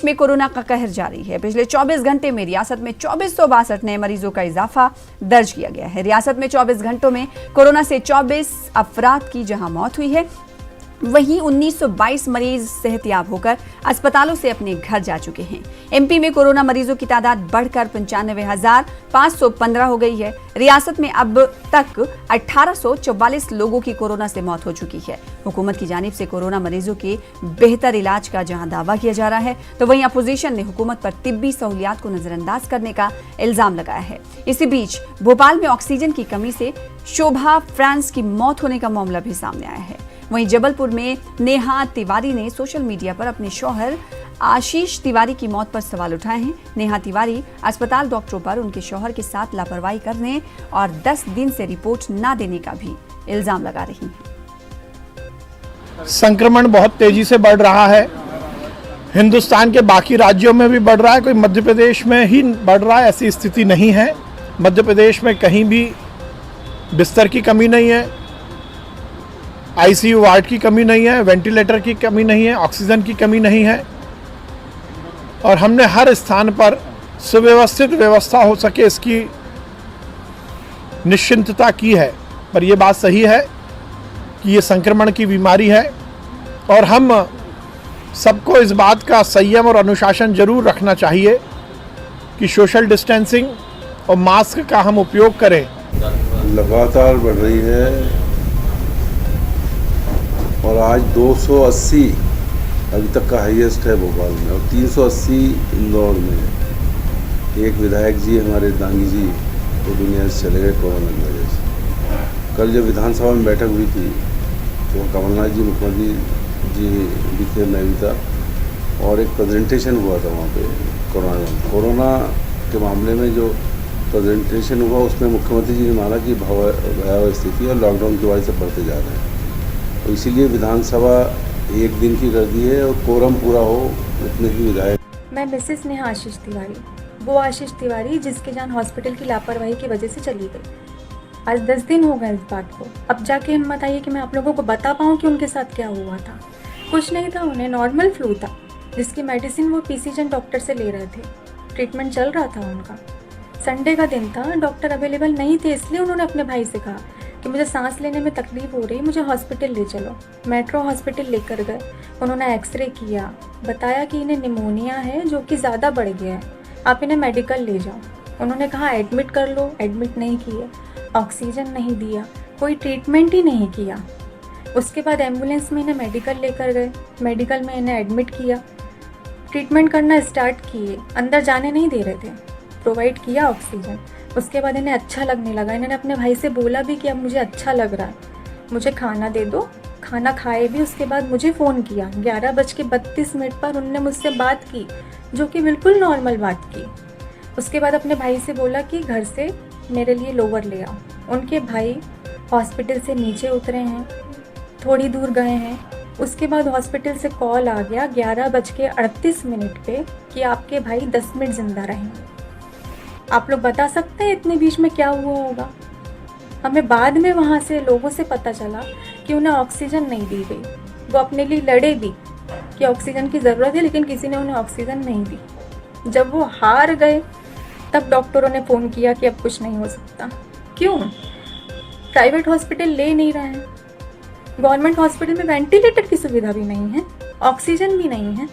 में कोरोना का कहर जारी है। पिछले 24 घंटे में रियासत में 2462 नए मरीजों का इजाफा दर्ज किया गया है। रियासत में 24 घंटों में कोरोना से 24 अफराद की जहां मौत हुई है, वहीं 1922 मरीज सेहतयाब होकर अस्पतालों से अपने घर जा चुके हैं। एमपी में कोरोना मरीजों की तादाद बढ़कर 95,515 हो गई है। रियासत में अब तक 1844 लोगों की कोरोना से मौत हो चुकी है। हुकूमत की जानिब से कोरोना मरीजों के बेहतर इलाज का जहां दावा किया जा रहा है, तो वहीं अपोजिशन ने हुकूमत पर तिब्बी सहूलियात को नजरअंदाज करने का इल्जाम लगाया है। इसी बीच भोपाल में ऑक्सीजन की कमी से शोभा फ्रांस की मौत होने का मामला भी सामने आया है। वहीं जबलपुर में नेहा तिवारी ने सोशल मीडिया पर अपने शौहर आशीष तिवारी की मौत पर सवाल उठाए हैं। नेहा तिवारी अस्पताल डॉक्टरों पर उनके शौहर के साथ लापरवाही करने और 10 दिन से रिपोर्ट न देने का भी इल्जाम लगा रही हैं। संक्रमण बहुत तेजी से बढ़ रहा है। हिंदुस्तान के बाकी राज्यों में भी बढ़ रहा है, कोई मध्य प्रदेश में ही बढ़ रहा है ऐसी स्थिति नहीं है। मध्य प्रदेश में कहीं भी बिस्तर की कमी नहीं है, आईसीयू वार्ड की कमी नहीं है, वेंटिलेटर की कमी नहीं है, ऑक्सीजन की कमी नहीं है। और हमने हर स्थान पर सुव्यवस्थित व्यवस्था हो सके इसकी निश्चिंतता की है। पर यह बात सही है कि ये संक्रमण की बीमारी है और हम सबको इस बात का संयम और अनुशासन जरूर रखना चाहिए कि सोशल डिस्टेंसिंग और मास्क का हम उपयोग करें। लगातार बढ़ रही है और आज 280 अभी तक का हाईएस्ट है भोपाल में और 380 इंदौर में। एक विधायक जी हमारे दानी जी तो दुनिया से चले गए कोरोना की वजह से। कल जब विधानसभा में बैठक हुई थी तो कमलनाथ जी मुख्यमंत्री जी भी थे, मैं भी था, और एक प्रेजेंटेशन हुआ था वहाँ पे कोरोना के मामले में। जो प्रेजेंटेशन हुआ उसमें मुख्यमंत्री जी ने माना कि भयावह स्थिति और लॉकडाउन की वजह से बढ़ते जा रहे हैं, तो इसीलिए विधानसभा एक दिन की कर दी है और कोरम पूरा हो उतने ही विधायक। मैं मिसेस नेहा आशीष तिवारी, वो आशीष तिवारी जिसकी जान हॉस्पिटल की लापरवाही की वजह से चली गई। आज 10 दिन हो गए इस बात को। अब जाके हिम्मत आई है कि मैं आप लोगों को बता पाऊँ कि उनके साथ क्या हुआ था। कुछ नहीं था, उन्हें नॉर्मल फ्लू था जिसकी मेडिसिन वो पीसीजन डॉक्टर से ले रहे थे। ट्रीटमेंट चल रहा था उनका। संडे का दिन था, डॉक्टर अवेलेबल नहीं थे, इसलिए उन्होंने अपने भाई से कहा कि मुझे सांस लेने में तकलीफ हो रही, मुझे हॉस्पिटल ले चलो। मेट्रो हॉस्पिटल लेकर गए। उन्होंने एक्सरे किया, बताया कि इन्हें निमोनिया है जो कि ज़्यादा बढ़ गया है, आप इन्हें मेडिकल ले जाओ। उन्होंने कहा एडमिट कर लो, एडमिट नहीं किए, ऑक्सीजन नहीं दिया, कोई ट्रीटमेंट ही नहीं किया। उसके बाद एम्बुलेंस में इन्हें मेडिकल लेकर गए, मेडिकल में इन्हें एडमिट किया, ट्रीटमेंट करना स्टार्ट किए, अंदर जाने नहीं दे रहे थे, प्रोवाइड किया ऑक्सीजन। उसके बाद इन्हें अच्छा लगने लगा। इन्होंने अपने भाई से बोला भी कि अब मुझे अच्छा लग रहा है, मुझे खाना दे दो। खाना खाए भी। उसके बाद मुझे फ़ोन किया 11:32 पर उनने मुझसे बात की, जो कि बिल्कुल नॉर्मल बात की। उसके बाद अपने भाई से बोला कि घर से मेरे लिए लोवर ले आओ। उनके भाई हॉस्पिटल से नीचे उतरे हैं, थोड़ी दूर गए हैं। उसके बाद हॉस्पिटल से कॉल आ गया 11:38 पे कि आपके भाई 10 मिनट ज़िंदा रहेंगे। आप लोग बता सकते हैं इतने बीच में क्या हुआ होगा? हमें बाद में वहाँ से लोगों से पता चला कि उन्हें ऑक्सीजन नहीं दी गई। वो अपने लिए लड़े भी कि ऑक्सीजन की ज़रूरत है, लेकिन किसी ने उन्हें ऑक्सीजन नहीं दी। जब वो हार गए तब डॉक्टरों ने फ़ोन किया कि अब कुछ नहीं हो सकता। क्यों? प्राइवेट हॉस्पिटल ले नहीं रहे हैं। गवर्नमेंट हॉस्पिटल में वेंटिलेटर की सुविधा भी नहीं है, ऑक्सीजन भी नहीं है।